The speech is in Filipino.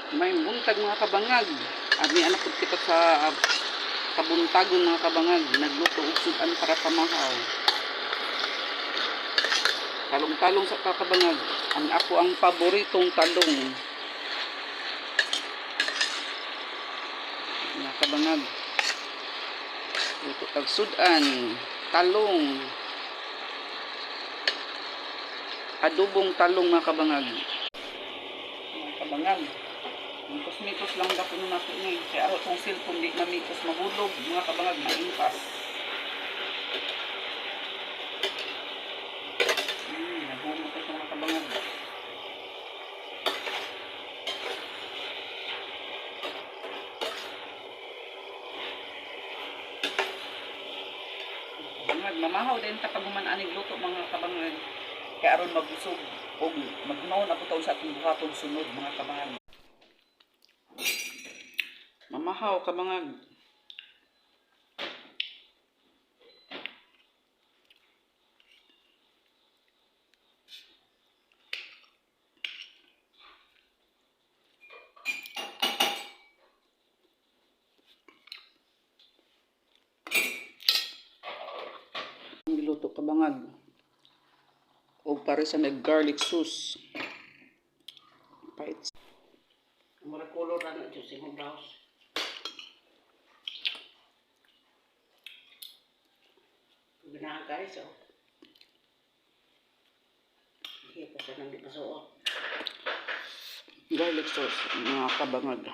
May buntag mga kabangag. Abi anak ko kita sa kabuntagon mga kabangag. Nagluto og sudan para pamahaw. Talong-talong sa kakabangag. Ang ako ang paboritong talong. Mga kabangag. Luto tag sudan, talong. Adobong talong mga kabangag. Mga kabangag. Mitos-mitos lang daw kuno nato ni. Kaya ako tong cellphone di mamitos mahulog mga kabangag maingkas. Nahulog ito mga kabangag. Kabangag, mamahaw din kapag aning luto mga kabangag. Kaya aron mabusog o magnoon ako taon sa atong buhaton sunod mga kabangag. Mamahaw kabangag. Niluto kabangag. O para sa garlic sauce. Pait. Mura color na ito sa imong blouse. Ganahan guys, oh. Hindi pa siya nang di pasuot. Garlic sauce mga kabangag.